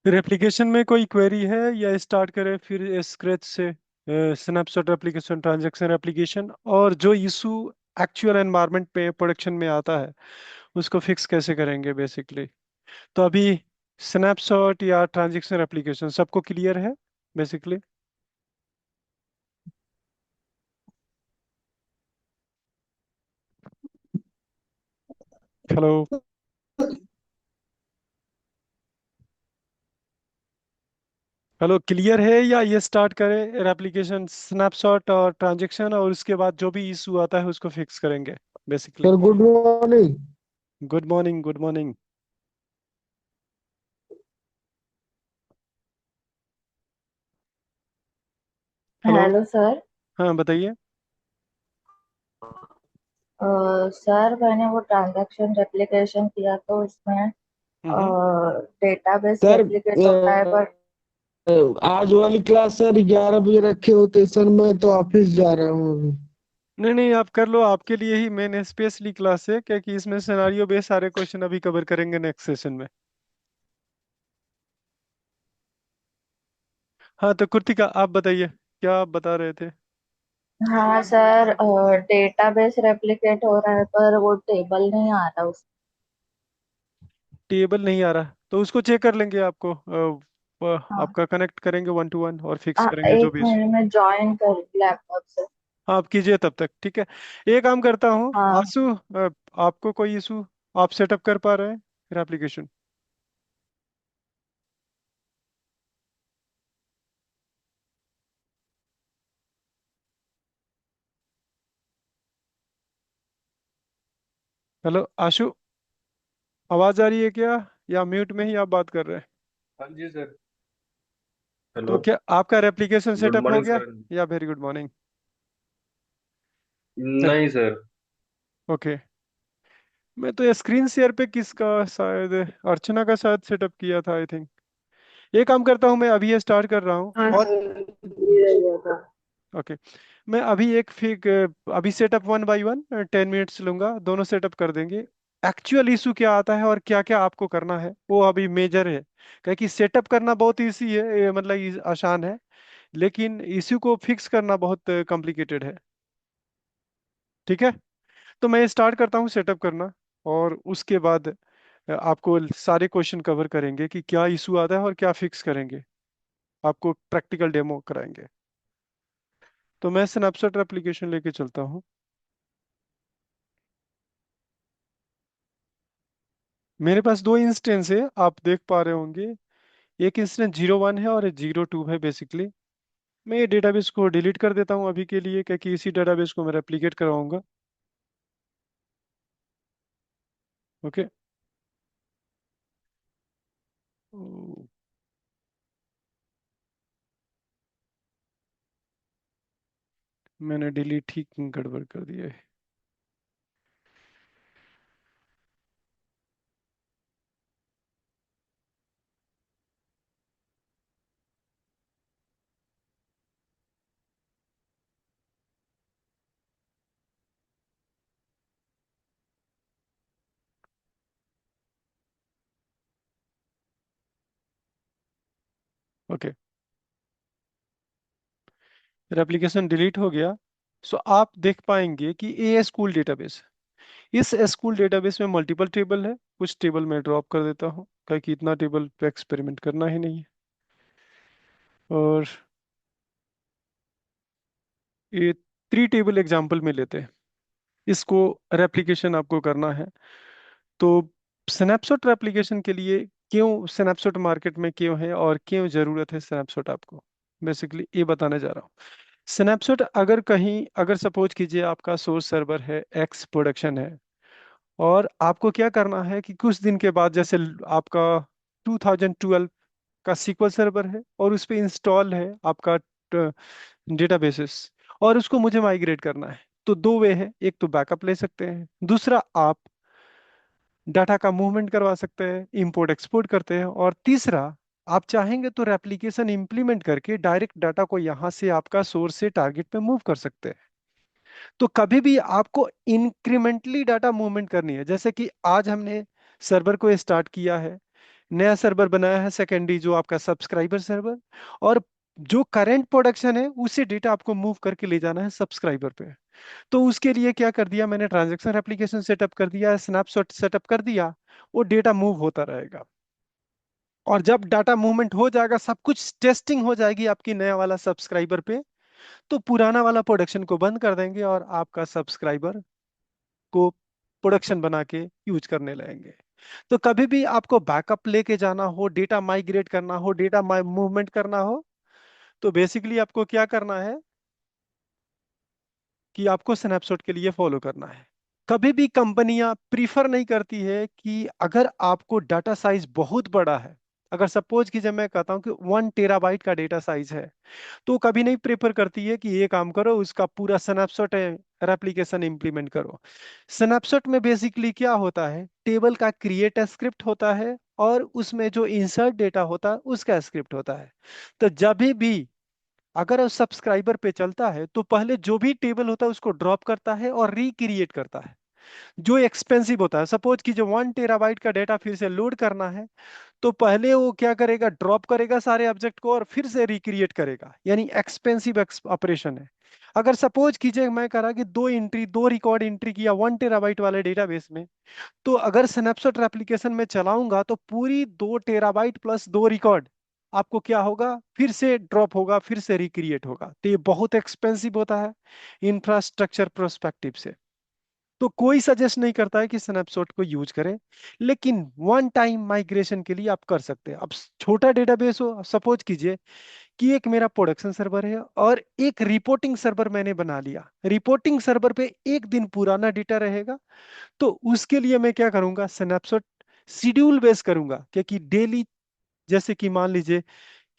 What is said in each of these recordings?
Replication में कोई query है या स्टार्ट करें फिर स्क्रैच से? स्नैपशॉट एप्लीकेशन, ट्रांजैक्शन एप्लीकेशन, और जो इशू एक्चुअल एनवायरनमेंट पे प्रोडक्शन में आता है उसको फिक्स कैसे करेंगे बेसिकली। तो अभी स्नैपशॉट या ट्रांजैक्शन एप्लीकेशन सबको क्लियर है बेसिकली? हेलो। हेलो, क्लियर है या ये स्टार्ट करें एप्लीकेशन स्नैपशॉट और ट्रांजैक्शन, और उसके बाद जो भी इशू आता है उसको फिक्स करेंगे basically? Sir good morning. Good morning, good morning. Hello. Hello sir. हाँ, बताइए। सर मैंने वो ट्रांजैक्शन रेप्लिकेशन किया तो उसमें हम्म। डेटाबेस सर रेप्लिकेट होता है पर आज वाली क्लास सर 11 बजे रखे होते सर, मैं तो ऑफिस जा रहा हूँ अभी। नहीं नहीं, आप कर लो, आपके लिए ही मैंने स्पेशली क्लास है, क्योंकि इसमें सिनारियो बेस्ड सारे क्वेश्चन अभी कवर करेंगे नेक्स्ट सेशन में। हाँ, तो कृतिका आप बताइए, क्या आप बता रहे थे? हाँ सर, डेटाबेस रेप्लिकेट हो रहा है पर वो टेबल नहीं आ रहा उस। टेबल नहीं आ रहा तो उसको चेक कर लेंगे, आपको हाँ, आपका कनेक्ट करेंगे 1 to 1 और फिक्स करेंगे जो एक भी इशू। मिनट में ज्वाइन कर लैपटॉप से। हाँ, आप कीजिए तब तक, ठीक है। एक काम करता हूँ, हाँ आंसू, आपको कोई इशू आप सेटअप कर पा रहे हैं फिर एप्लीकेशन? हेलो आशु, आवाज आ रही है क्या, या म्यूट में ही आप बात कर रहे हैं? हाँ जी सर। हेलो। तो क्या आपका रेप्लिकेशन गुड सेटअप हो मॉर्निंग गया? सर। या वेरी गुड मॉर्निंग। नहीं सर। ओके। मैं तो स्क्रीन शेयर पे किसका, शायद अर्चना का शायद सेटअप किया था आई थिंक। ये काम करता हूँ, मैं अभी ये स्टार्ट कर रहा हूँ हाँ और सर, ये रह गया था। ओके। मैं अभी एक फिग अभी सेटअप 1 by 1 10 मिनट्स लूंगा, दोनों सेटअप कर देंगे। एक्चुअल इशू क्या आता है और क्या क्या आपको करना है वो अभी मेजर है, क्योंकि सेटअप करना बहुत इजी है, मतलब आसान है, लेकिन इशू को फिक्स करना बहुत कॉम्प्लिकेटेड है। ठीक है, तो मैं स्टार्ट करता हूँ सेटअप करना, और उसके बाद आपको सारे क्वेश्चन कवर करेंगे कि क्या इशू आता है और क्या फिक्स करेंगे, आपको प्रैक्टिकल डेमो कराएंगे। तो मैं स्नैपशॉट एप्लीकेशन लेके चलता हूँ। मेरे पास दो इंस्टेंस है, आप देख पा रहे होंगे। एक इंस्टेंस 0 1 है और एक 0 2 है बेसिकली। मैं ये डेटाबेस को डिलीट कर देता हूँ अभी के लिए, क्योंकि इसी डेटाबेस को मैं रेप्लिकेट करवाऊंगा। ओके। मैंने डिलीट ही गड़बड़ कर दिया है। ओके, एप्लीकेशन डिलीट हो गया। सो आप देख पाएंगे कि ए स्कूल डेटाबेस, इस एसक्यूएल डेटाबेस में मल्टीपल टेबल है। कुछ टेबल मैं ड्रॉप कर देता हूँ, क्योंकि इतना टेबल पे एक्सपेरिमेंट करना ही नहीं है। और ये 3 टेबल एग्जांपल में लेते हैं, इसको रेप्लिकेशन आपको करना है। तो स्नैपशॉट रेप्लिकेशन के लिए क्यों स्नैपशॉट मार्केट में क्यों है और क्यों ज़रूरत है स्नैपशॉट आपको, बेसिकली ये बताने जा रहा हूँ। स्नैपशॉट अगर कहीं, अगर सपोज कीजिए आपका सोर्स सर्वर है, एक्स प्रोडक्शन है, और आपको क्या करना है कि कुछ दिन के बाद, जैसे आपका 2012 का सीक्वल सर्वर है और उस पे इंस्टॉल है आपका डेटाबेसेस, और उसको मुझे माइग्रेट करना है। तो दो वे है, एक तो बैकअप ले सकते हैं, दूसरा आप डाटा का मूवमेंट करवा सकते हैं, इंपोर्ट एक्सपोर्ट करते हैं, और तीसरा आप चाहेंगे तो रेप्लिकेशन इंप्लीमेंट करके डायरेक्ट डाटा को यहाँ से आपका सोर्स से टारगेट पे मूव कर सकते हैं। तो कभी भी आपको इंक्रीमेंटली डाटा मूवमेंट करनी है, जैसे कि आज हमने सर्वर को स्टार्ट किया है, नया सर्वर बनाया है सेकेंडरी, जो आपका सब्सक्राइबर सर्वर, और जो करंट प्रोडक्शन है उसे डेटा आपको मूव करके ले जाना है सब्सक्राइबर पे। तो उसके लिए क्या कर दिया मैंने, ट्रांजैक्शन एप्लीकेशन सेटअप कर दिया, स्नैपशॉट सेटअप कर दिया। वो डेटा मूव होता रहेगा, और जब डाटा मूवमेंट हो जाएगा, सब कुछ टेस्टिंग हो जाएगी आपकी नया वाला सब्सक्राइबर पे, तो पुराना वाला प्रोडक्शन को बंद कर देंगे और आपका सब्सक्राइबर को प्रोडक्शन बना के यूज करने लगेंगे। तो कभी भी आपको बैकअप लेके जाना हो, डेटा माइग्रेट करना हो, डेटा मूवमेंट करना हो, तो बेसिकली आपको क्या करना है कि आपको स्नैपशॉट के लिए फॉलो करना है। कभी भी कंपनियां प्रीफर नहीं करती है कि अगर आपको डाटा साइज बहुत बड़ा है, अगर सपोज कीजिए मैं कहता हूं कि 1 टेराबाइट का डेटा साइज है, तो कभी नहीं प्रेफर करती है कि ये काम करो, उसका पूरा स्नैपशॉट एप्लीकेशन इंप्लीमेंट करो। स्नैपशॉट में बेसिकली क्या होता है, टेबल का क्रिएट स्क्रिप्ट होता है, और उसमें जो इंसर्ट डेटा होता है उसका स्क्रिप्ट होता है। तो जब भी अगर उस सब्सक्राइबर पे चलता है, तो पहले जो भी टेबल होता है उसको ड्रॉप करता है और रिक्रिएट करता है, जो एक्सपेंसिव होता है। सपोज कि जो 1 टेराबाइट का डेटा फिर से लोड करना है, तो पहले वो क्या करेगा, ड्रॉप करेगा सारे ऑब्जेक्ट को और फिर से रिक्रिएट करेगा, यानी एक्सपेंसिव ऑपरेशन है। अगर सपोज कीजिए मैं करा कि दो रिकॉर्ड एंट्री किया 1 टेराबाइट वाले डेटाबेस में, तो अगर स्नैपशॉट एप्लीकेशन में चलाऊंगा तो पूरी 2 टेराबाइट प्लस 2 रिकॉर्ड आपको क्या होगा, फिर से ड्रॉप होगा, फिर से रिक्रिएट होगा। तो ये बहुत एक्सपेंसिव होता है इंफ्रास्ट्रक्चर प्रोस्पेक्टिव से। तो कोई सजेस्ट नहीं करता है कि स्नैपशॉट को यूज करें, लेकिन वन टाइम माइग्रेशन के लिए आप कर सकते हैं। अब छोटा डेटाबेस हो, सपोज कीजिए कि एक मेरा प्रोडक्शन सर्वर है और एक रिपोर्टिंग सर्वर मैंने बना लिया, रिपोर्टिंग सर्वर पे एक दिन पुराना डेटा रहेगा, तो उसके लिए मैं क्या करूंगा, स्नैपशॉट शेड्यूल बेस करूंगा, क्योंकि डेली, जैसे कि मान लीजिए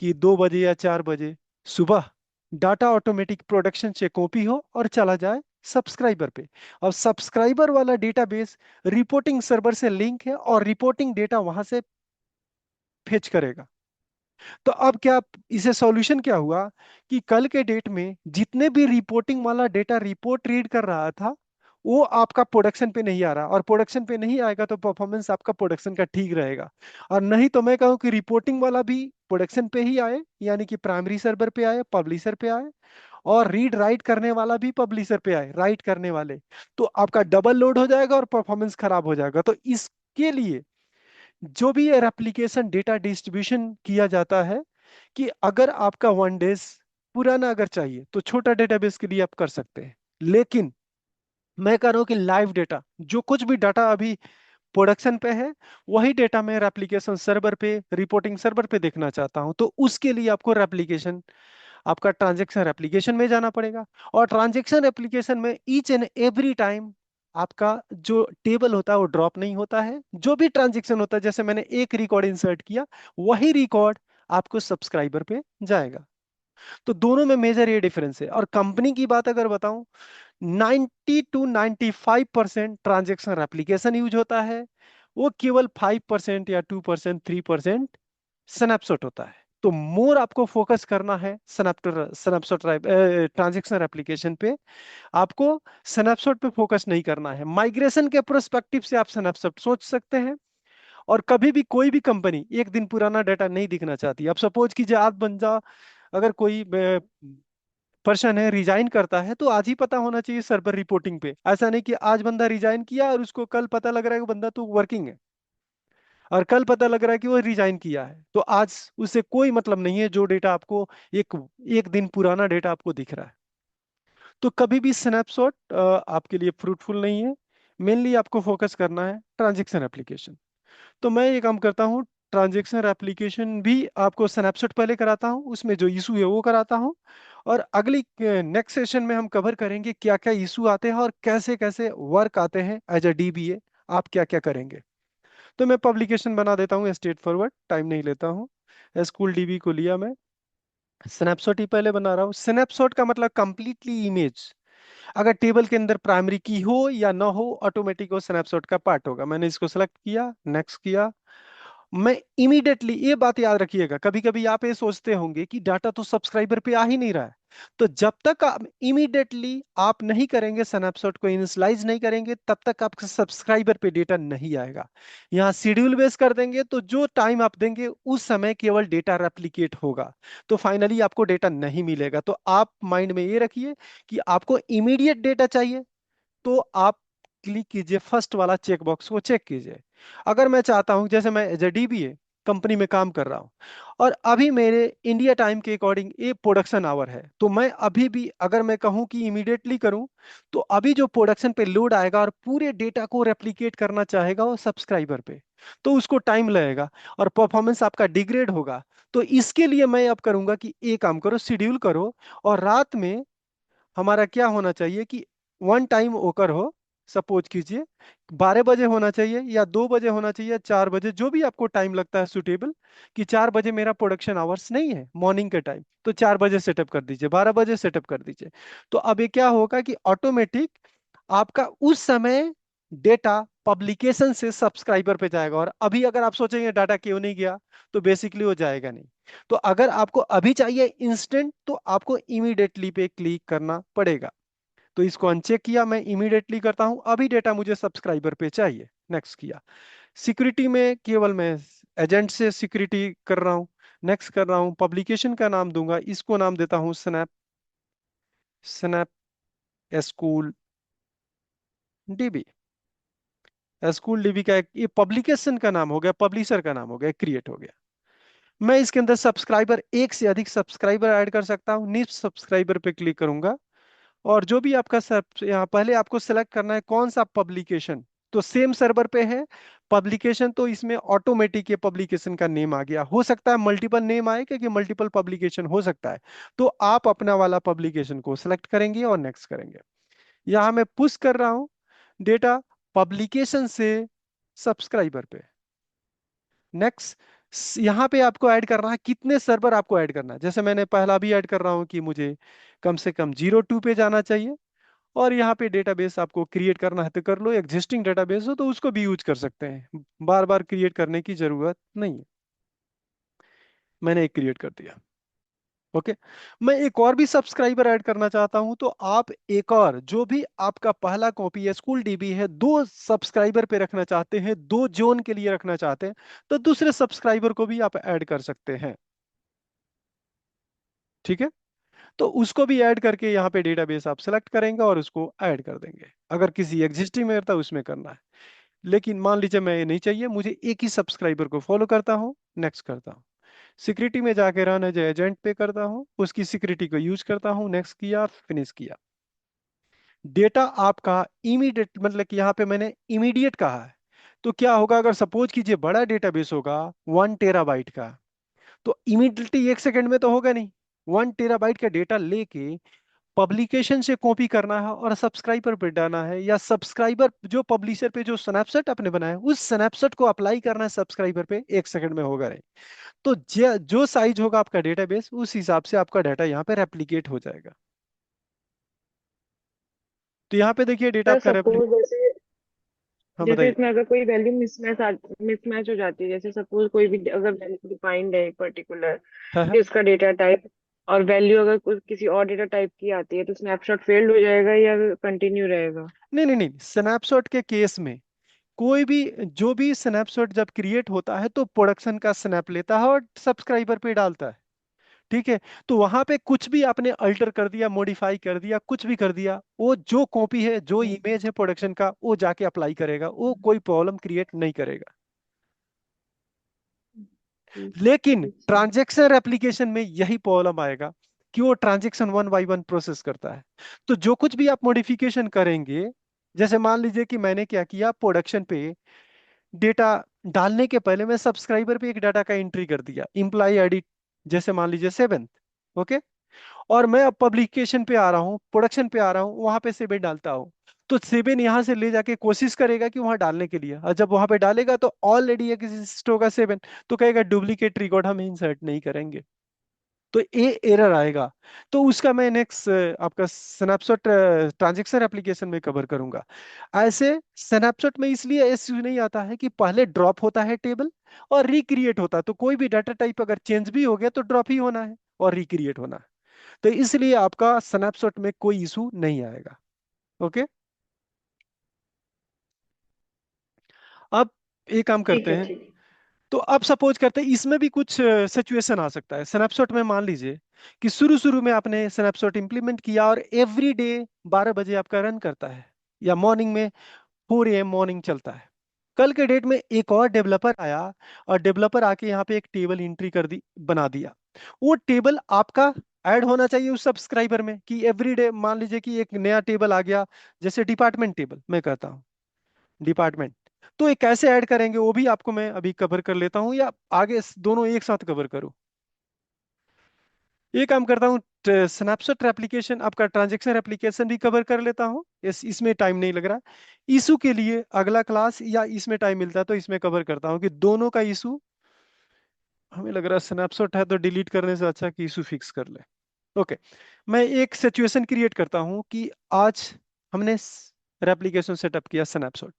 कि 2 बजे या 4 बजे सुबह डाटा ऑटोमेटिक प्रोडक्शन से कॉपी हो और चला जाए सब्सक्राइबर पे। अब सब्सक्राइबर वाला डेटाबेस रिपोर्टिंग सर्वर से लिंक है और रिपोर्टिंग डेटा वहां से फेच करेगा। तो अब क्या, इसे सॉल्यूशन क्या हुआ कि कल के डेट में जितने भी रिपोर्टिंग वाला डेटा रिपोर्ट रीड कर रहा था, वो आपका प्रोडक्शन पे नहीं आ रहा, और प्रोडक्शन पे नहीं आएगा तो परफॉर्मेंस आपका प्रोडक्शन का ठीक रहेगा। और नहीं तो मैं कहूँ कि रिपोर्टिंग वाला भी प्रोडक्शन पे ही आए, यानी कि प्राइमरी सर्वर पे आए, पब्लिशर पे आए, और रीड राइट करने वाला भी पब्लिशर पे आए, राइट करने वाले, तो आपका डबल लोड हो जाएगा और परफॉर्मेंस खराब हो जाएगा। तो इसके लिए जो भी ये एप्लीकेशन डेटा डिस्ट्रीब्यूशन किया जाता है, कि अगर आपका 1 डेज पुराना अगर चाहिए तो छोटा डेटाबेस के लिए आप कर सकते हैं, लेकिन मैं कह रहा हूं कि लाइव डेटा, जो कुछ भी डाटा अभी प्रोडक्शन पे है, वही डेटा मैं रेप्लिकेशन सर्वर पे, रिपोर्टिंग सर्वर पे देखना चाहता हूं, तो उसके लिए आपको रेप्लिकेशन, आपका ट्रांजेक्शन एप्लीकेशन में जाना पड़ेगा। और ट्रांजेक्शन एप्लीकेशन में ईच एंड एवरी टाइम आपका जो टेबल होता है वो ड्रॉप नहीं होता है, जो भी ट्रांजेक्शन होता है, जैसे मैंने एक रिकॉर्ड इंसर्ट किया, वही रिकॉर्ड आपको सब्सक्राइबर पे जाएगा। तो दोनों में मेजर ये डिफरेंस है। और कंपनी की बात अगर बताऊं, 90 to 95% ट्रांजेक्शन एप्लीकेशन यूज होता है, वो केवल 5% या 2%, 3% स्नैपशॉट होता है। तो मोर आपको फोकस करना है स्नैपशॉट ट्रांजेक्शन एप्लीकेशन पे, आपको स्नैपशॉट पे फोकस नहीं करना है। माइग्रेशन के प्रोस्पेक्टिव से आप स्नैपशॉट सोच सकते हैं। और कभी भी कोई भी कंपनी एक दिन पुराना डाटा नहीं दिखना चाहती। अब सपोज कीजिए आप बंदा, अगर कोई पर्सन है रिजाइन करता है, तो आज ही पता होना चाहिए सर्वर रिपोर्टिंग पे। ऐसा नहीं कि आज बंदा रिजाइन किया और उसको कल पता लग रहा है कि बंदा तो वर्किंग है, और कल पता लग रहा है कि वो रिजाइन किया है, तो आज उससे कोई मतलब नहीं है जो डेटा आपको एक एक दिन पुराना डेटा आपको दिख रहा है। तो कभी भी स्नैपशॉट आपके लिए फ्रूटफुल नहीं है। मेनली आपको फोकस करना है ट्रांजेक्शन एप्लीकेशन। तो मैं ये काम करता हूँ, ट्रांजेक्शन एप्लीकेशन भी आपको स्नैपशॉट पहले कराता हूँ, उसमें जो इशू है वो कराता हूँ। और अगली नेक्स्ट सेशन में हम कवर करेंगे क्या क्या इशू आते हैं और कैसे कैसे वर्क आते हैं एज अ डीबीए, आप क्या क्या करेंगे। तो मैं पब्लिकेशन बना देता हूँ स्ट्रेट फॉरवर्ड, टाइम नहीं लेता हूँ। एसक्यूएल डीबी को लिया मैं, स्नैपशॉट ही पहले बना रहा हूँ। स्नैपशॉट का मतलब कंप्लीटली इमेज, अगर टेबल के अंदर प्राइमरी की हो या ना हो, ऑटोमेटिक वो स्नैपशॉट का पार्ट होगा। मैंने इसको सेलेक्ट किया, नेक्स्ट किया, मैं इमीडिएटली, ये बात याद रखिएगा, कभी कभी आप ये सोचते होंगे कि डाटा तो सब्सक्राइबर पे आ ही नहीं रहा है, तो जब तक आप इमीडिएटली आप नहीं करेंगे, स्नैपशॉट को इनिशियलाइज नहीं करेंगे, तब तक आपके सब्सक्राइबर पे डेटा नहीं आएगा। यहाँ शेड्यूल बेस कर देंगे तो जो टाइम आप देंगे उस समय केवल डेटा रेप्लिकेट होगा, तो फाइनली आपको डेटा नहीं मिलेगा। तो आप माइंड में ये रखिए कि आपको इमीडिएट डेटा चाहिए, तो आप क्लिक कीजिए फर्स्ट वाला चेक बॉक्स को चेक कीजिए। अगर मैं चाहता हूं, जैसे मैं एज ए डीबीए कंपनी में काम कर रहा हूं और अभी मेरे इंडिया टाइम के अकॉर्डिंग ये प्रोडक्शन आवर है, तो मैं अभी भी अगर मैं कहूं कि इमीडिएटली करूं, तो अभी जो प्रोडक्शन पे लोड आएगा और पूरे डेटा को रेप्लिकेट करना चाहेगा वो सब्सक्राइबर पे, तो उसको टाइम लगेगा और परफॉर्मेंस आपका डिग्रेड होगा। तो इसके लिए मैं अब करूंगा कि एक काम करो, शेड्यूल करो, और रात में हमारा क्या होना चाहिए कि वन टाइम ओकर हो। सपोज कीजिए 12 बजे होना चाहिए या 2 बजे होना चाहिए या 4 बजे, जो भी आपको टाइम लगता है सुटेबल, कि 4 बजे मेरा प्रोडक्शन आवर्स नहीं है मॉर्निंग के टाइम, तो 4 बजे सेटअप कर दीजिए, 12 बजे सेटअप कर दीजिए। तो अब ये क्या होगा कि ऑटोमेटिक आपका उस समय डेटा पब्लिकेशन से सब्सक्राइबर पे जाएगा। और अभी अगर आप सोचेंगे डाटा क्यों नहीं गया, तो बेसिकली वो जाएगा नहीं। तो अगर आपको अभी चाहिए इंस्टेंट, तो आपको इमीडिएटली पे क्लिक करना पड़ेगा। तो इसको अनचेक किया, मैं इमीडिएटली करता हूं, अभी डेटा मुझे सब्सक्राइबर पे चाहिए, नेक्स्ट किया। सिक्योरिटी में केवल मैं एजेंट से सिक्योरिटी कर रहा हूं, नेक्स्ट कर रहा हूं। पब्लिकेशन का नाम दूंगा, इसको नाम देता हूं snap, snap school dB. School dB का ये पब्लिकेशन का नाम हो गया, पब्लिशर का नाम हो गया, क्रिएट हो गया। मैं इसके अंदर सब्सक्राइबर, एक से अधिक सब्सक्राइबर ऐड कर सकता हूँ, न्यू सब्सक्राइबर पे क्लिक करूंगा। और जो भी आपका सब यहाँ पहले आपको सेलेक्ट करना है कौन सा पब्लिकेशन, तो सेम सर्वर पे है पब्लिकेशन, तो इसमें ऑटोमेटिक ये पब्लिकेशन का नेम आ गया। हो सकता है मल्टीपल नेम आए, क्योंकि मल्टीपल पब्लिकेशन हो सकता है। तो आप अपना वाला पब्लिकेशन को सिलेक्ट करेंगे और नेक्स्ट करेंगे। यहाँ मैं पुश कर रहा हूँ डेटा पब्लिकेशन से सब्सक्राइबर पे, नेक्स्ट। यहाँ पे आपको ऐड करना है कितने सर्वर आपको ऐड करना है। जैसे मैंने पहला भी ऐड कर रहा हूँ कि मुझे कम से कम 02 पे जाना चाहिए। और यहाँ पे डेटाबेस आपको क्रिएट करना है तो कर लो, एग्जिस्टिंग डेटाबेस हो तो उसको भी यूज कर सकते हैं, बार बार क्रिएट करने की जरूरत नहीं है। मैंने एक क्रिएट कर दिया, ओके। मैं एक और भी सब्सक्राइबर ऐड करना चाहता हूं, तो आप एक और, जो भी आपका पहला कॉपी है स्कूल डीबी है, 2 सब्सक्राइबर पे रखना चाहते हैं, 2 जोन के लिए रखना चाहते हैं, तो दूसरे सब्सक्राइबर को भी आप ऐड कर सकते हैं, ठीक है। तो उसको भी ऐड करके यहाँ पे डेटाबेस आप सेलेक्ट करेंगे और उसको ऐड कर देंगे। अगर किसी एग्जिस्टिंग में करता है उसमें करना है, लेकिन मान लीजिए मैं ये नहीं चाहिए, मुझे एक ही सब्सक्राइबर को फॉलो करता हूँ, नेक्स्ट करता हूँ। सिक्योरिटी में जाके रन एज एजेंट पे करता हूँ, उसकी सिक्योरिटी को यूज करता हूँ, नेक्स्ट किया, फिनिश किया। डेटा आपका इमीडिएट, मतलब कि यहाँ पे मैंने इमीडिएट कहा है, तो क्या होगा अगर सपोज कीजिए बड़ा डेटाबेस होगा 1 टेराबाइट का, तो इमीडिएटली 1 सेकंड में तो होगा नहीं। 1 टेराबाइट का डेटा लेके पब्लिकेशन से कॉपी करना है और सब्सक्राइबर पे डालना है, या सब्सक्राइबर जो पब्लिशर पे जो स्नैपशॉट आपने बनाया है उस स्नैपशॉट को अप्लाई करना है सब्सक्राइबर पे, 1 सेकंड में होगा नहीं। तो जो साइज होगा आपका डेटाबेस, उस हिसाब से आपका डाटा यहाँ पे रेप्लिकेट हो जाएगा। तो यहाँ पे देखिए डेटा सर आपका रेप्लिक, सपोज जैसे हाँ जैसे बताइए। इसमें अगर कोई वैल्यू मिसमैच हो जाती है, जैसे सपोज कोई भी अगर वैल्यू डिफाइंड है पर्टिकुलर हाँ हाँ। जिसका डेटा टाइप, और वैल्यू अगर किसी और डेटा टाइप की आती है, तो स्नैपशॉट फेल्ड हो जाएगा या कंटिन्यू रहेगा? नहीं नहीं नहीं, स्नैपशॉट के केस में कोई भी, जो भी स्नैपशॉट जब क्रिएट होता है तो प्रोडक्शन का स्नैप लेता है और सब्सक्राइबर पे डालता है, ठीक है। तो वहां पे कुछ भी आपने अल्टर कर दिया, मॉडिफाई कर दिया, कुछ भी कर दिया, वो जो कॉपी है, जो हम्म, इमेज है प्रोडक्शन का, वो जाके अप्लाई करेगा, वो कोई प्रॉब्लम क्रिएट नहीं करेगा। ठीक लेकिन ठीक सर। ट्रांजैक्शन एप्लीकेशन में यही प्रॉब्लम आएगा कि वो transaction one by one process करता है। तो जो कुछ भी आप मॉडिफिकेशन करेंगे, जैसे मान लीजिए कि मैंने क्या किया, प्रोडक्शन पे डेटा डालने के पहले मैं सब्सक्राइबर पे एक डाटा का एंट्री कर दिया, इम्प्लाई आईडी, जैसे मान लीजिए 7, ओके। और मैं अब पब्लिकेशन पे आ रहा हूँ, प्रोडक्शन पे आ रहा हूँ, वहां पे 7 डालता हूँ, तो 7 यहाँ से ले जाके कोशिश करेगा कि वहां डालने के लिए, और जब वहां पे डालेगा तो ऑलरेडी एग्जिस्ट होगा 7, तो कहेगा डुप्लीकेट रिकॉर्ड हम इंसर्ट नहीं करेंगे, तो ये एरर आएगा। तो उसका मैं नेक्स्ट आपका स्नैपशॉट ट्रांजैक्शन एप्लीकेशन में कवर करूंगा। ऐसे स्नैपशॉट में इसलिए इश्यू नहीं आता है कि पहले ड्रॉप होता है टेबल और रिक्रिएट होता है, तो कोई भी डाटा टाइप अगर चेंज भी हो गया तो ड्रॉप ही होना है और रिक्रिएट होना है। तो इसलिए आपका स्नैपशॉट में कोई इशू नहीं आएगा। ओके, अब एक काम ठीक करते है, हैं। ठीक है। तो अब सपोज करते हैं इसमें भी कुछ सिचुएशन आ सकता है स्नैपशॉट में। मान लीजिए कि शुरू शुरू में आपने स्नैपशॉट इंप्लीमेंट किया और एवरी डे 12 बजे आपका रन करता है, या मॉर्निंग में 4 AM मॉर्निंग चलता है। कल के डेट में एक और डेवलपर आया, और डेवलपर आके यहाँ पे एक टेबल एंट्री कर दी, बना दिया। वो टेबल आपका ऐड होना चाहिए उस सब्सक्राइबर में, कि एवरी डे मान लीजिए कि एक नया टेबल आ गया, जैसे डिपार्टमेंट टेबल मैं कहता हूँ, डिपार्टमेंट। तो ये कैसे ऐड करेंगे वो भी आपको मैं अभी कवर कर लेता हूँ, या आगे दोनों एक साथ कवर करूँ। ये काम करता हूँ, स्नैपशॉट एप्लीकेशन आपका ट्रांजैक्शन एप्लीकेशन भी कवर कर लेता हूँ, इसमें टाइम नहीं लग रहा। इशू के लिए अगला क्लास या इसमें टाइम मिलता है तो इसमें कवर करता हूँ कि दोनों का इशू। हमें लग रहा है स्नैपशॉट है तो डिलीट करने से अच्छा कि इशू फिक्स कर ले। ओके, मैं एक सिचुएशन क्रिएट करता हूँ कि आज हमने एप्लीकेशन सेटअप किया स्नैपशॉट।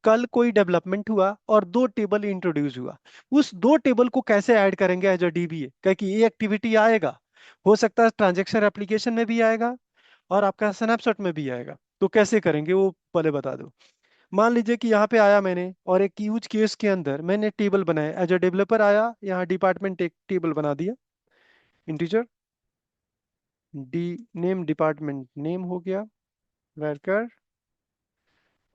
कल कोई डेवलपमेंट हुआ और 2 टेबल इंट्रोड्यूस हुआ। उस 2 टेबल को कैसे ऐड करेंगे एज अ डीबीए, क्योंकि ये एक्टिविटी आएगा, हो सकता है ट्रांजैक्शन एप्लीकेशन में भी आएगा और आपका स्नैपशॉट में भी आएगा। तो कैसे करेंगे वो पहले बता दो। मान लीजिए कि यहाँ पे आया मैंने, और एक यूज केस के अंदर मैंने टेबल बनाया, एज अ डेवलपर आया, यहाँ डिपार्टमेंट एक टेबल बना दिया, integer D name, department name हो गया, वर्कर,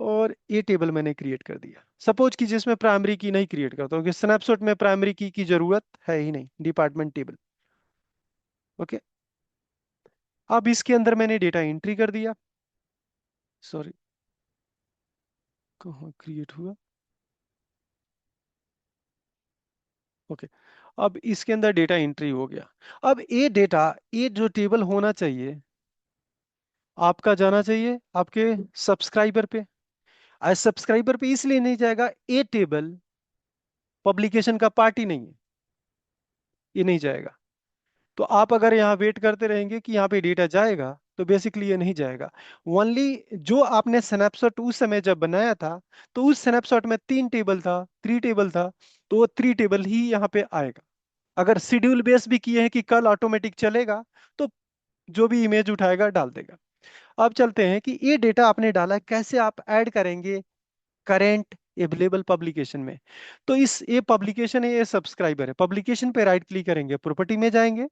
और ये टेबल मैंने क्रिएट कर दिया। सपोज कि जिसमें प्राइमरी की नहीं क्रिएट करता हूँ, कि स्नैपशॉट में प्राइमरी की जरूरत है ही नहीं, डिपार्टमेंट टेबल। ओके, अब इसके अंदर मैंने डेटा एंट्री कर दिया। सॉरी, कहाँ क्रिएट हुआ। ओके, अब इसके अंदर डेटा एंट्री हो गया। अब ये डेटा, ये जो टेबल होना चाहिए आपका, जाना चाहिए आपके सब्सक्राइबर पे। आज सब्सक्राइबर पे इसलिए नहीं जाएगा, ये टेबल पब्लिकेशन का पार्ट ही नहीं है, ये नहीं जाएगा। तो आप अगर यहाँ वेट करते रहेंगे कि यहाँ पे डेटा जाएगा, तो बेसिकली ये नहीं जाएगा। ओनली जो आपने स्नैपशॉट उस समय जब बनाया था, तो उस स्नैपशॉट में 3 टेबल था, 3 टेबल था, तो वो 3 टेबल ही यहाँ पे आएगा। अगर शेड्यूल बेस भी किए हैं कि कल ऑटोमेटिक चलेगा, तो जो भी इमेज उठाएगा डाल देगा। अब चलते हैं कि ये डेटा आपने डाला है, कैसे आप ऐड करेंगे करेंट अवेलेबल पब्लिकेशन में। तो इस ये पब्लिकेशन है, ये सब्सक्राइबर है, पब्लिकेशन पे राइट क्लिक करेंगे, प्रॉपर्टी में जाएंगे,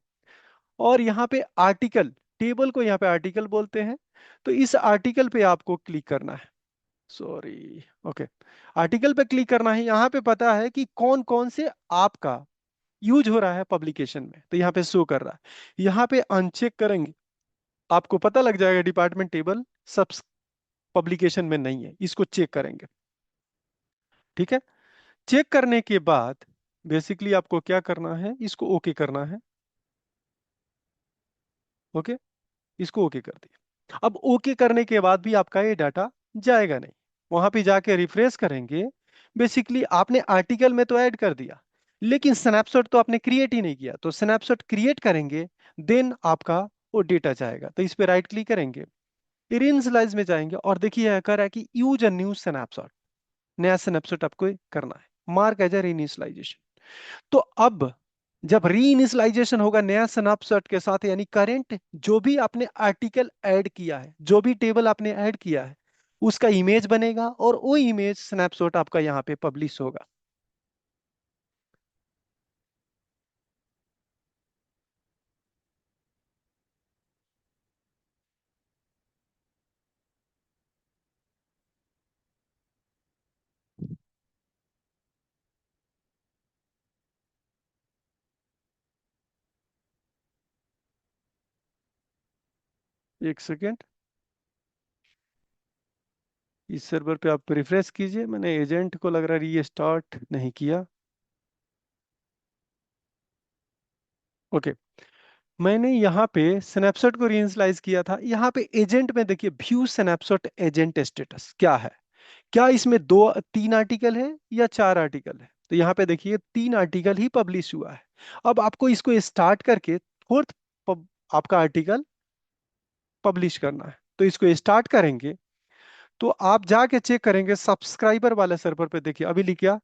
और यहाँ पे आर्टिकल, टेबल को यहाँ पे आर्टिकल बोलते हैं, तो इस आर्टिकल पे आपको क्लिक करना है। सॉरी, ओके, आर्टिकल पे क्लिक करना है। यहाँ पे पता है कि कौन कौन से आपका यूज हो रहा है पब्लिकेशन में, तो यहाँ पे शो कर रहा है। यहाँ पे अनचेक करेंगे, आपको पता लग जाएगा डिपार्टमेंट टेबल सब पब्लिकेशन में नहीं है, इसको चेक करेंगे। ठीक है, चेक करने के बाद बेसिकली आपको क्या करना है, इसको ओके करना है। ओके, इसको ओके कर दिया। अब ओके करने के बाद भी आपका ये डाटा जाएगा नहीं, वहां पे जाके रिफ्रेश करेंगे। बेसिकली आपने आर्टिकल में तो ऐड कर दिया, लेकिन स्नैपशॉट तो आपने क्रिएट ही नहीं किया। तो स्नैपशॉट क्रिएट करेंगे, देन आपका वो डेटा जाएगा। तो इस पे राइट क्लिक करेंगे, इनिशियलाइज में जाएंगे, और देखिए कह रहा है कि यूज अ न्यू स्नैपशॉट, नया स्नैपशॉट आपको करना है, मार्क एज ए इनिशियलाइजेशन। तो अब जब रीइनिशियलाइजेशन होगा नया स्नैपशॉट के साथ, यानी करंट जो भी आपने आर्टिकल ऐड किया है, जो भी टेबल आपने ऐड किया है, उसका इमेज बनेगा, और वो इमेज स्नैपशॉट आपका यहाँ पे पब्लिश होगा। एक सेकेंड, इस सर्वर पे आप रिफ्रेश कीजिए। मैंने एजेंट को लग रहा है रीस्टार्ट नहीं किया। ओके, मैंने यहाँ पे स्नैपशॉट को रीइनिशियलाइज किया था। यहाँ पे एजेंट में देखिए, व्यू स्नैपशॉट एजेंट स्टेटस क्या है, क्या इसमें 2 3 आर्टिकल है या 4 आर्टिकल है। तो यहाँ पे देखिए 3 आर्टिकल ही पब्लिश हुआ है। अब आपको इसको स्टार्ट करके फोर्थ आपका आर्टिकल पब्लिश करना है। तो इसको स्टार्ट करेंगे, तो आप जाके चेक करेंगे सब्सक्राइबर वाले सर्वर पे। देखिए अभी लिखा,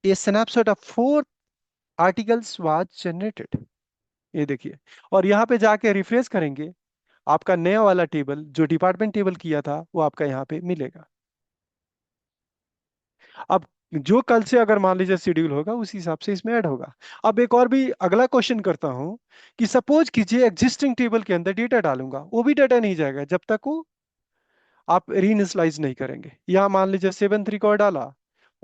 a snapshot of 4 articles was generated. ये देखिए, और यहाँ पे जाके रिफ्रेश करेंगे, आपका नया वाला टेबल जो डिपार्टमेंट टेबल किया था वो आपका यहाँ पे मिलेगा। अब जो कल से अगर मान लीजिए शेड्यूल होगा उसी हिसाब से इसमें ऐड होगा। अब एक और भी अगला क्वेश्चन करता हूं कि सपोज कीजिए एग्जिस्टिंग टेबल के अंदर डेटा डालूंगा, वो भी डाटा नहीं जाएगा जब तक वो आप रीइनिशियलाइज नहीं करेंगे। यहाँ मान लीजिए सेवेंथ रिकॉर्ड डाला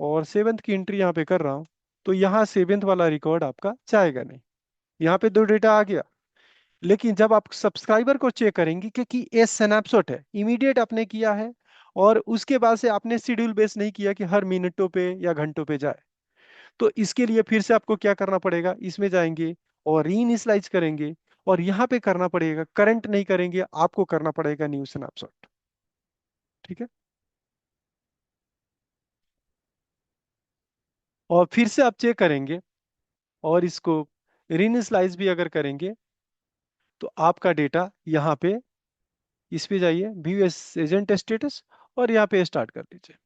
और सेवेंथ की एंट्री यहाँ पे कर रहा हूँ, तो यहाँ सेवेंथ वाला रिकॉर्ड आपका जाएगा नहीं। यहाँ पे दो डेटा आ गया, लेकिन जब आप सब्सक्राइबर को चेक करेंगे, क्योंकि ये स्नैपशॉट है, इमीडिएट आपने किया है और उसके बाद से आपने शेड्यूल बेस नहीं किया कि हर मिनटों पे या घंटों पे जाए, तो इसके लिए फिर से आपको क्या करना पड़ेगा, इसमें जाएंगे और रीइनिशियलाइज करेंगे, और यहाँ पे करना पड़ेगा, करंट नहीं करेंगे, आपको करना पड़ेगा न्यू स्नैपशॉट। ठीक है, और फिर से आप चेक करेंगे और इसको रीइनिशियलाइज भी अगर करेंगे तो आपका डेटा यहाँ पे, इस पे जाइए व्यू एजेंट स्टेटस और यहाँ पे स्टार्ट कर दीजिए,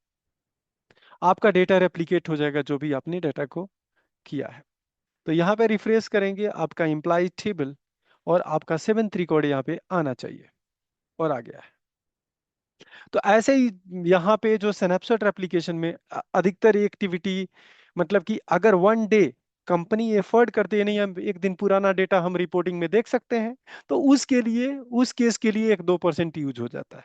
आपका डेटा रेप्लिकेट हो जाएगा जो भी आपने डेटा को किया है। तो यहाँ पे रिफ्रेश करेंगे, आपका इम्प्लाई टेबल और आपका सेवेंथ रिकॉर्ड यहाँ पे आना चाहिए, और आ गया है। तो ऐसे ही यहाँ पे जो स्नैपशॉट एप्लीकेशन में अधिकतर एक्टिविटी, मतलब कि अगर वन डे कंपनी एफर्ट करते है, नहीं हम एक दिन पुराना डेटा हम रिपोर्टिंग में देख सकते हैं, तो उसके लिए, उस केस के लिए 1-2% यूज हो जाता है।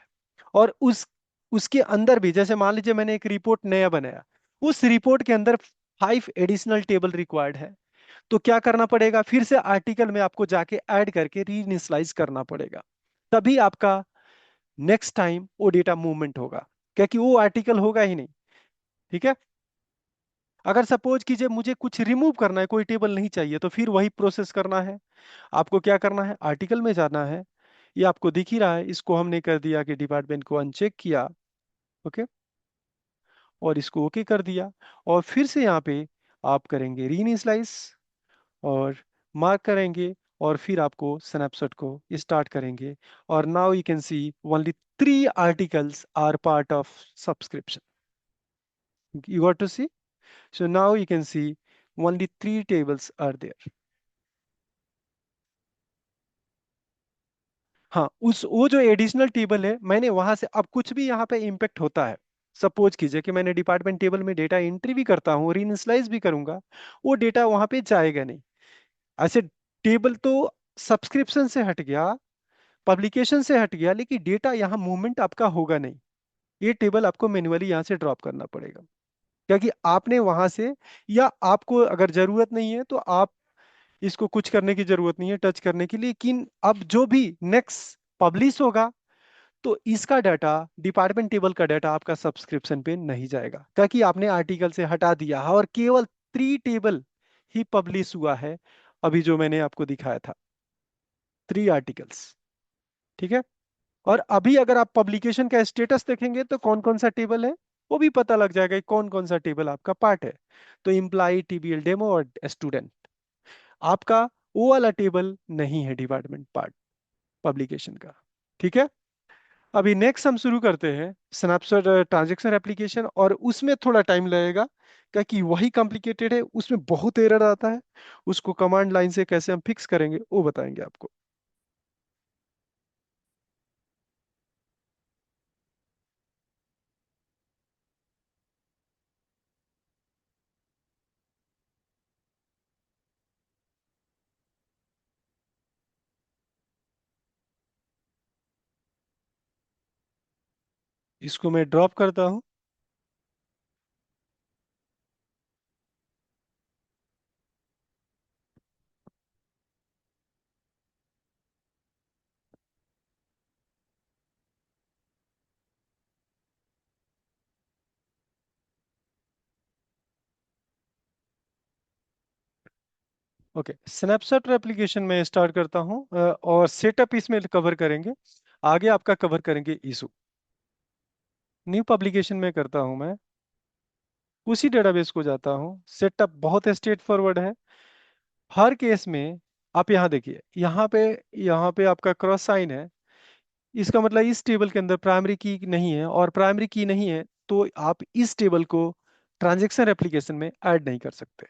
और उसके अंदर भी, जैसे मान लीजिए मैंने एक रिपोर्ट नया बनाया, उस रिपोर्ट के अंदर 5 एडिशनल टेबल रिक्वायर्ड है, तो क्या करना पड़ेगा, फिर से आर्टिकल में आपको जाके ऐड करके रीइनिशियलाइज करना पड़ेगा, तभी आपका नेक्स्ट टाइम वो डेटा मूवमेंट होगा, क्योंकि वो आर्टिकल होगा ही नहीं। ठीक है, अगर सपोज कीजिए मुझे कुछ रिमूव करना है, कोई टेबल नहीं चाहिए, तो फिर वही प्रोसेस करना है। आपको क्या करना है, आर्टिकल में जाना है, ये आपको दिख ही रहा है, इसको हमने कर दिया कि डिपार्टमेंट को अनचेक किया, ओके, और इसको ओके कर दिया, और फिर से यहाँ पे आप करेंगे रीइनिशियलाइज और मार्क करेंगे, और फिर आपको स्नैपशॉट को स्टार्ट करेंगे, और now you can see only 3 articles are part of subscription. You got to see? So now you can see only 3 tables are there. हाँ, उस वो जो एडिशनल टेबल है, मैंने वहां से, अब कुछ भी यहाँ पे इम्पेक्ट होता है, सपोज कीजिए कि मैंने डिपार्टमेंट टेबल में डेटा एंट्री भी करता हूँ, रीइनिशियलाइज भी करूंगा, वो डेटा वहां पे जाएगा नहीं। ऐसे टेबल तो सब्सक्रिप्शन से हट गया, पब्लिकेशन से हट गया, लेकिन डेटा यहाँ मूवमेंट आपका होगा नहीं। ये टेबल आपको मैन्युअली यहाँ से ड्रॉप करना पड़ेगा, क्योंकि आपने वहां से, या आपको अगर जरूरत नहीं है तो आप इसको कुछ करने की जरूरत नहीं है टच करने के लिए। लेकिन अब जो भी नेक्स्ट पब्लिश होगा, तो इसका डाटा, डिपार्टमेंट टेबल का डाटा आपका सब्सक्रिप्शन पे नहीं जाएगा, क्योंकि आपने आर्टिकल से हटा दिया है, और केवल 3 टेबल ही पब्लिश हुआ है, अभी जो मैंने आपको दिखाया था, 3 आर्टिकल्स। ठीक है, और अभी अगर आप पब्लिकेशन का स्टेटस देखेंगे तो कौन कौन सा टेबल है वो भी पता लग जाएगा कि कौन कौन सा टेबल आपका पार्ट है। तो इम्प्लाई, टीबीएल डेमो और स्टूडेंट, आपका वो वाला टेबल नहीं है डिपार्टमेंट पार्ट पब्लिकेशन का। ठीक है, अभी नेक्स्ट हम शुरू करते हैं स्नैपशॉट ट्रांजैक्शन एप्लीकेशन, और उसमें थोड़ा टाइम लगेगा क्योंकि वही कॉम्प्लिकेटेड है, उसमें बहुत एरर आता है, उसको कमांड लाइन से कैसे हम फिक्स करेंगे वो बताएंगे आपको। इसको मैं ड्रॉप करता हूँ। ओके, स्नैपशॉट एप्लीकेशन में स्टार्ट करता हूँ, और सेटअप इसमें कवर करेंगे, आगे आपका कवर करेंगे इशू। न्यू पब्लिकेशन में करता हूँ मैं, उसी डेटाबेस को जाता हूँ, सेटअप बहुत स्ट्रेट फॉरवर्ड है हर केस में। आप यहाँ देखिए, यहाँ पे आपका क्रॉस साइन है, इसका मतलब इस टेबल के अंदर प्राइमरी की नहीं है, और प्राइमरी की नहीं है तो आप इस टेबल को ट्रांजैक्शन एप्लीकेशन में ऐड नहीं कर सकते।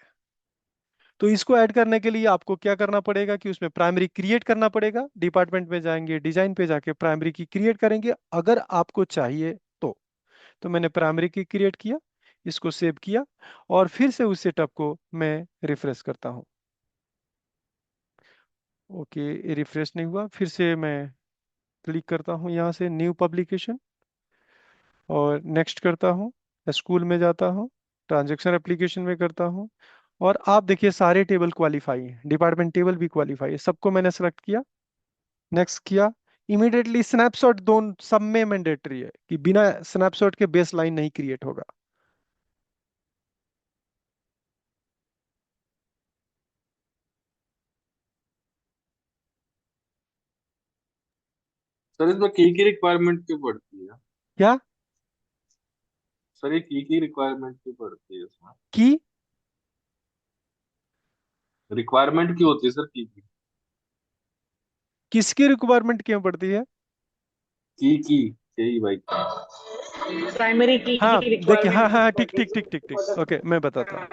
तो इसको ऐड करने के लिए आपको क्या करना पड़ेगा कि उसमें प्राइमरी क्रिएट करना पड़ेगा। डिपार्टमेंट में जाएंगे, डिजाइन पे जाके प्राइमरी की क्रिएट करेंगे अगर आपको चाहिए तो मैंने प्राइमरी की क्रिएट किया, इसको सेव किया और फिर से उस सेटअप को मैं रिफ्रेश करता हूँ। ओके, रिफ्रेश नहीं हुआ, फिर से मैं क्लिक करता हूँ यहाँ से न्यू पब्लिकेशन और नेक्स्ट करता हूँ, स्कूल में जाता हूँ, ट्रांजैक्शन एप्लीकेशन में करता हूँ और आप देखिए सारे टेबल क्वालिफाई हैं, डिपार्टमेंट टेबल भी क्वालिफाई है, सबको मैंने सेलेक्ट किया, नेक्स्ट किया। इमीडिएटली स्नैपशॉट दोनों सब में मैंडेटरी है कि बिना स्नैपशॉट के बेस लाइन नहीं क्रिएट होगा। सर इसमें की रिक्वायरमेंट क्यों पड़ती है? क्या सर ये की रिक्वायरमेंट क्यों पड़ती है इसमें? की रिक्वायरमेंट क्यों होती है सर की? किसकी रिक्वायरमेंट क्यों पड़ती है? की यही भाई। प्राइमरी की हाँ देखिए, हाँ रिक्वायरमेंट हाँ क्यों हाँ, ठीक पड़ती ठीक ठीक ठीक ठीक, है? ओके मैं बताता हूँ।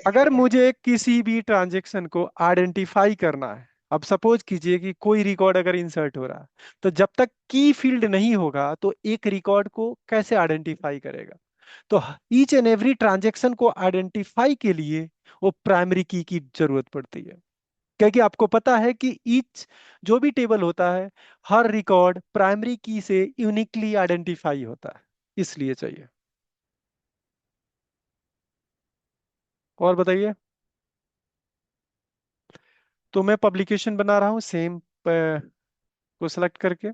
अगर मुझे किसी भी ट्रांजेक्शन को आइडेंटिफाई करना है, अब सपोज कीजिए कि कोई रिकॉर्ड अगर इंसर्ट हो रहा है, तो जब तक की फील्ड नहीं होगा तो एक रिकॉर्ड को कैसे आइडेंटिफाई करेगा? तो ईच एंड एवरी ट्रांजेक्शन को आइडेंटिफाई के लिए वो प्राइमरी की जरूरत पड़ती है, क्योंकि आपको पता है कि ईच जो भी टेबल होता है, हर रिकॉर्ड प्राइमरी की से यूनिकली आइडेंटिफाई होता है, इसलिए चाहिए। और बताइए। तो मैं पब्लिकेशन बना रहा हूँ सेम को सिलेक्ट करके।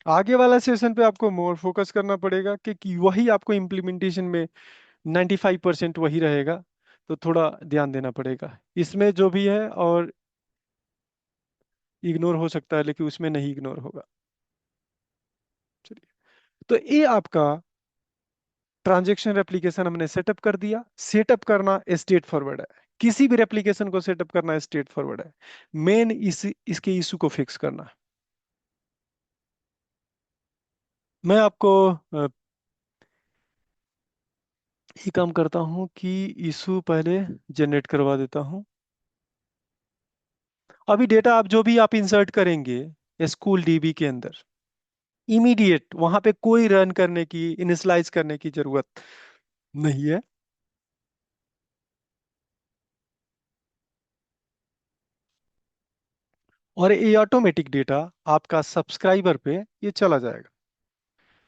आगे वाला सेशन पे आपको मोर फोकस करना पड़ेगा कि वही आपको इम्प्लीमेंटेशन में 95% वही रहेगा, तो थोड़ा ध्यान देना पड़ेगा इसमें जो भी है, और इग्नोर हो सकता है लेकिन उसमें नहीं इग्नोर होगा। चलिए, तो ये आपका ट्रांजेक्शन एप्लीकेशन हमने सेटअप कर दिया। सेटअप करना स्ट्रेट फॉरवर्ड है, किसी भी एप्लीकेशन को सेटअप करना स्ट्रेट फॉरवर्ड है। मेन इसके इशू को फिक्स करना है। मैं आपको ये काम करता हूँ कि इशू पहले जनरेट करवा देता हूँ। अभी डेटा आप जो भी आप इंसर्ट करेंगे स्कूल डीबी के अंदर, इमीडिएट वहां पे कोई रन करने की, इनिशियलाइज करने की जरूरत नहीं है। और ये ऑटोमेटिक डेटा आपका सब्सक्राइबर पे ये चला जाएगा।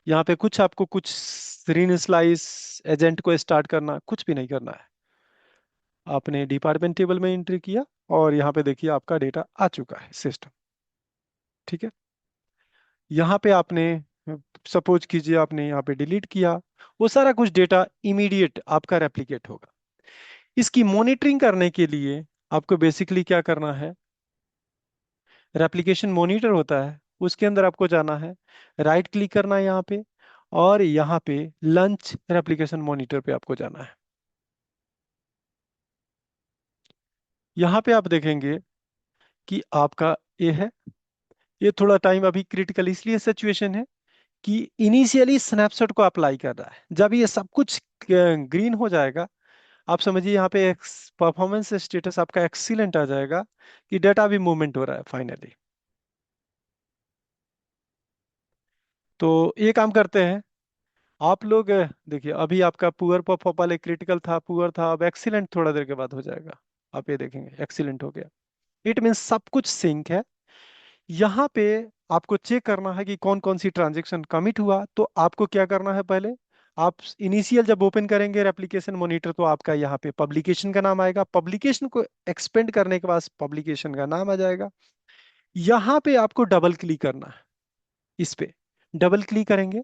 यहाँ पे कुछ आपको कुछ रीइनिशियलाइज एजेंट को स्टार्ट करना कुछ भी नहीं करना है। आपने डिपार्टमेंट टेबल में एंट्री किया और यहाँ पे देखिए आपका डेटा आ चुका है सिस्टम। ठीक है, यहाँ पे आपने सपोज कीजिए आपने यहाँ पे डिलीट किया, वो सारा कुछ डेटा इमीडिएट आपका रेप्लिकेट होगा। इसकी मॉनिटरिंग करने के लिए आपको बेसिकली क्या करना है, रेप्लिकेशन मॉनिटर होता है, उसके अंदर आपको जाना है, राइट क्लिक करना है यहाँ पे और यहाँ पे लंच रेप्लिकेशन मॉनिटर पे आपको जाना है। यहाँ पे आप देखेंगे कि आपका ये है, ये थोड़ा टाइम अभी क्रिटिकल इसलिए सिचुएशन है कि इनिशियली स्नैपशॉट को अप्लाई कर रहा है। जब ये सब कुछ ग्रीन हो जाएगा, आप समझिए यहाँ पे परफॉर्मेंस स्टेटस आपका एक्सीलेंट आ जाएगा कि डेटा भी मूवमेंट हो रहा है फाइनली। तो ये काम करते हैं आप लोग, देखिए अभी आपका पुअर परफॉर्म वाले क्रिटिकल था, पुअर था, अब एक्सीलेंट थोड़ा देर के बाद हो जाएगा। आप ये देखेंगे एक्सीलेंट हो गया। इट मीन्स सब कुछ सिंक है। यहाँ पे आपको चेक करना है कि कौन कौन सी ट्रांजेक्शन कमिट हुआ, तो आपको क्या करना है, पहले आप इनिशियल जब ओपन करेंगे एप्लीकेशन मॉनिटर तो आपका यहाँ पे पब्लिकेशन का नाम आएगा, पब्लिकेशन को एक्सपेंड करने के बाद पब्लिकेशन का नाम आ जाएगा। यहाँ पे आपको डबल क्लिक करना है, इस पे डबल क्लिक करेंगे।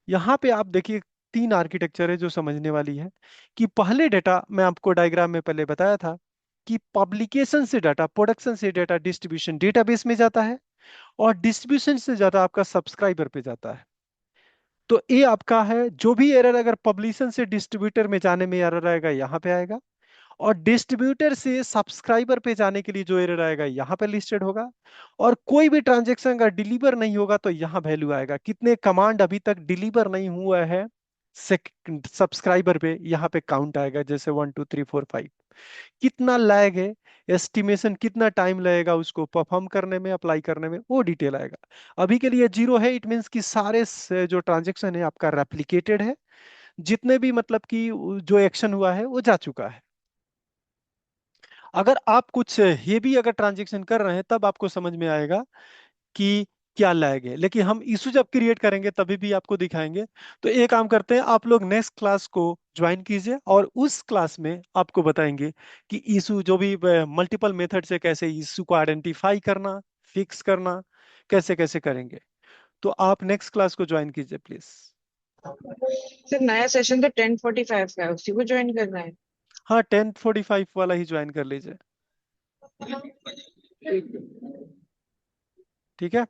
यहाँ पे आप देखिए तीन आर्किटेक्चर है जो समझने वाली है कि पहले डेटा मैं आपको डायग्राम में पहले बताया था कि पब्लिकेशन से डाटा, प्रोडक्शन से डाटा डिस्ट्रीब्यूशन डेटाबेस में जाता है और डिस्ट्रीब्यूशन से ज्यादा आपका सब्सक्राइबर पे जाता है। तो ये आपका है, जो भी एरर अगर पब्लिशन से डिस्ट्रीब्यूटर में जाने में एरर आएगा यहाँ पे आएगा, और डिस्ट्रीब्यूटर से सब्सक्राइबर पे जाने के लिए जो एरर आएगा यहाँ पे लिस्टेड होगा। और कोई भी ट्रांजेक्शन अगर डिलीवर नहीं होगा तो यहाँ वैल्यू आएगा, कितने कमांड अभी तक डिलीवर नहीं हुआ है सब्सक्राइबर पे, यहाँ पे काउंट आएगा, जैसे 1 2 3 4 5। कितना लैग है, एस्टिमेशन कितना टाइम लगेगा उसको परफॉर्म करने में, अप्लाई करने में, वो डिटेल आएगा। अभी के लिए 0 है, इट मीन्स कि सारे जो ट्रांजेक्शन है आपका रेप्लिकेटेड है, जितने भी मतलब कि जो एक्शन हुआ है वो जा चुका है। अगर आप कुछ हेवी अगर ट्रांजेक्शन कर रहे हैं तब आपको समझ में आएगा कि क्या लैग है, लेकिन हम इशू जब क्रिएट करेंगे तभी भी आपको दिखाएंगे। तो एक काम करते हैं, आप लोग नेक्स्ट क्लास को ज्वाइन कीजिए और उस क्लास में आपको बताएंगे कि इशू जो भी मल्टीपल मेथड से कैसे इशू को आइडेंटिफाई करना, फिक्स करना, कैसे कैसे करेंगे। तो आप नेक्स्ट क्लास को ज्वाइन कीजिए प्लीज। सर नया सेशन तो 10:45 का है, उसी को ज्वाइन करना है। हाँ, 10:45 वाला ही ज्वाइन कर लीजिए। ठीक है। ठीक है।